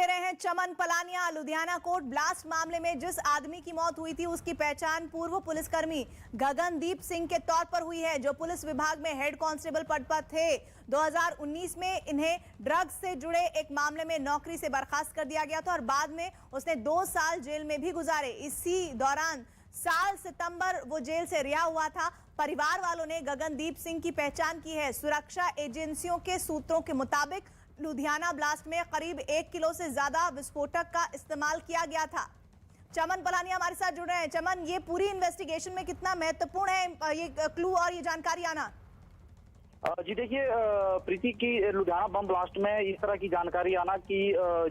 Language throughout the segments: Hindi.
दे रहे हैं चमन पलानिया। लुधियाना कोर्ट ब्लास्ट मामले में जिस आदमी की मौत हुई थी उसकी पहचान पूर्व पुलिसकर्मी गगनदीप सिंह के तौर पर हुई है, जो पुलिस विभाग में हेड कांस्टेबल पद पर थे। 2019 में इन्हें ड्रग्स से जुड़े एक मामले में नौकरी से बर्खास्त कर दिया गया था और बाद में उसने 2 साल जेल में भी गुजारे। इसी दौरान साल सितंबर वो जेल से रिहा हुआ था। परिवार वालों ने गगनदीप सिंह की पहचान की है। सुरक्षा एजेंसियों के सूत्रों के मुताबिक लुधियाना ब्लास्ट में करीब 1 किलो से ज्यादा विस्फोटक का इस्तेमाल किया गया था। चमन पलानिया हमारे साथ जुड़ रहे हैं। चमन, ये पूरी इन्वेस्टिगेशन में कितना महत्वपूर्ण है ये क्लू और ये जानकारी आना? जी देखिए प्रीति की लुधियाना बम ब्लास्ट में इस तरह की जानकारी आना कि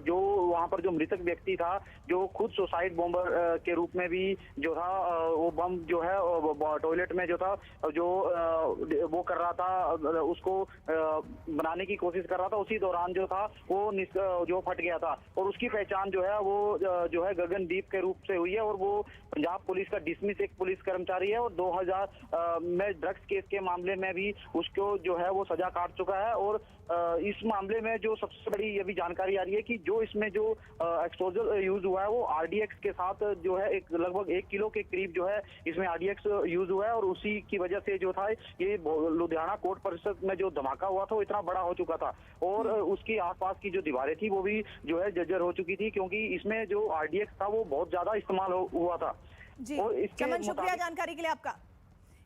जो वहां पर जो मृतक व्यक्ति था, जो खुद सुसाइड बॉम्बर के रूप में भी जो था, वो बम जो है टॉयलेट में जो था, जो वो कर रहा था, उसको बनाने की कोशिश कर रहा था, उसी दौरान जो था वो जो फट गया था और उसकी पहचान जो है वो जो है गगनदीप के रूप से हुई है और वो पंजाब पुलिस का डिसमिस एक पुलिस कर्मचारी है और 2000 में ड्रग्स केस के मामले में भी उसको जो है वो सजा काट चुका है। और इस मामले में जो सबसे बड़ी ये भी जानकारी आ रही है कि जो इसमें जो एक्सप्लोजर यूज हुआ है वो आरडीएक्स के साथ जो है एक लगभग 1 किलो के करीब जो है इसमें आरडीएक्स यूज हुआ है और उसी की वजह से जो था ये लुधियाना कोर्ट परिसर में जो धमाका हुआ था वो इतना बड़ा हो चुका था और उसकी आसपास की जो दीवारें थी वो भी जो है जर्जर हो चुकी थी, क्योंकि इसमें जो आरडीएक्स था वो बहुत ज्यादा इस्तेमाल हुआ था। जी, चमन, शुक्रिया जानकारी के लिए आपका।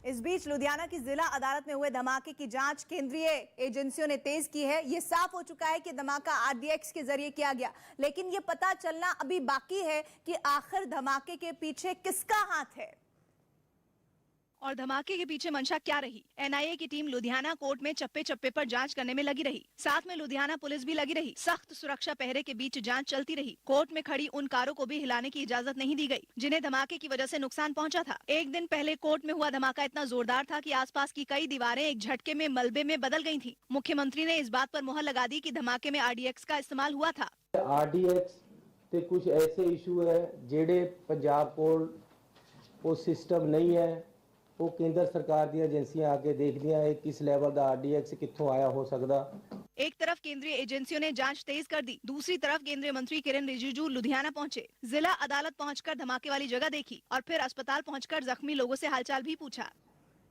इस बीच लुधियाना की जिला अदालत में हुए धमाके की जांच केंद्रीय एजेंसियों ने तेज की है। यह साफ हो चुका है कि धमाका आरडीएक्स के जरिए किया गया, लेकिन यह पता चलना अभी बाकी है कि आखिर धमाके के पीछे किसका हाथ है और धमाके के पीछे मंशा क्या रही। एनआईए की टीम लुधियाना कोर्ट में चप्पे चप्पे पर जांच करने में लगी रही, साथ में लुधियाना पुलिस भी लगी रही। सख्त सुरक्षा पहरे के बीच जांच चलती रही। कोर्ट में खड़ी उन कारों को भी हिलाने की इजाजत नहीं दी गई जिन्हें धमाके की वजह से नुकसान पहुंचा था। एक दिन पहले कोर्ट में हुआ धमाका इतना जोरदार था कि आसपास की कई दीवारें एक झटके में मलबे में बदल गयी थी। मुख्यमंत्री ने इस बात पर मुहर लगा दी कि धमाके में आरडीएक्स का इस्तेमाल हुआ था। आरडीएक्स ते कुछ ऐसे इशू है जेडे पंजाब कोल वो सिस्टम नहीं है, वो केंद्र सरकार दी एजेंसियां आके देखदियां है किस लेवल दा आरडीएक्स कित्थों आया हो सकदा। एक तरफ केंद्रीय एजेंसियों ने जांच तेज कर दी, दूसरी तरफ केंद्रीय मंत्री किरेन रिजिजू लुधियाना पहुंचे। जिला अदालत पहुंचकर धमाके वाली जगह देखी और फिर अस्पताल पहुंचकर जख्मी लोगों से हालचाल भी पूछा।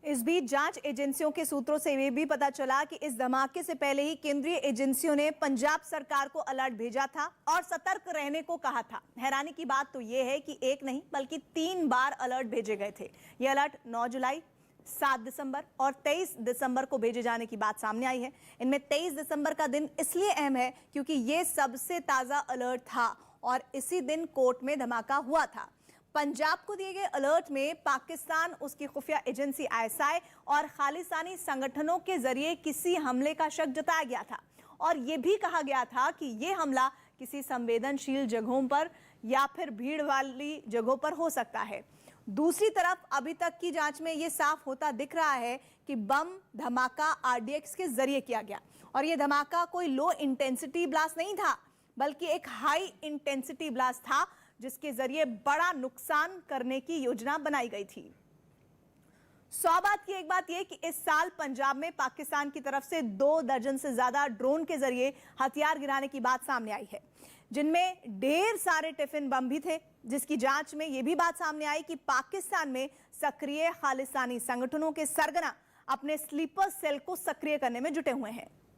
इस बीच जांच एजेंसियों के सूत्रों से ये भी पता चला कि इस धमाके से पहले ही केंद्रीय एजेंसियों ने पंजाब सरकार को अलर्ट भेजा था और सतर्क रहने को कहा था। हैरानी की बात तो ये है कि एक नहीं बल्कि 3 बार अलर्ट भेजे गए थे। ये अलर्ट 9 जुलाई, 7 दिसंबर और 23 दिसंबर को भेजे जाने की बात सामने आई है। इनमें 23 दिसंबर का दिन इसलिए अहम है क्योंकि ये सबसे ताजा अलर्ट था और इसी दिन कोर्ट में धमाका हुआ था। पंजाब को दिए गए अलर्ट में पाकिस्तान, उसकी खुफिया एजेंसी आईएसआई और खालिस्तानी संगठनों के जरिए किसी हमले का शक जताया गया था और यह भी कहा गया था कि यह हमला किसी संवेदनशील जगहों पर या फिर भीड़ वाली जगहों पर हो सकता है। दूसरी तरफ अभी तक की जांच में यह साफ होता दिख रहा है कि बम धमाका आरडीएक्स के जरिए किया गया और यह धमाका कोई लो इंटेंसिटी ब्लास्ट नहीं था बल्कि एक हाई इंटेंसिटी ब्लास्ट था जिसके जरिए बड़ा नुकसान करने की योजना बनाई गई थी। 100 बात की एक बात यह कि इस साल पंजाब में पाकिस्तान की तरफ से 2 दर्जन से ज्यादा ड्रोन के जरिए हथियार गिराने की बात सामने आई है, जिनमें ढेर सारे टिफिन बम भी थे, जिसकी जांच में यह भी बात सामने आई कि पाकिस्तान में सक्रिय खालिस्तानी संगठनों के सरगना अपने स्लीपर सेल को सक्रिय करने में जुटे हुए हैं।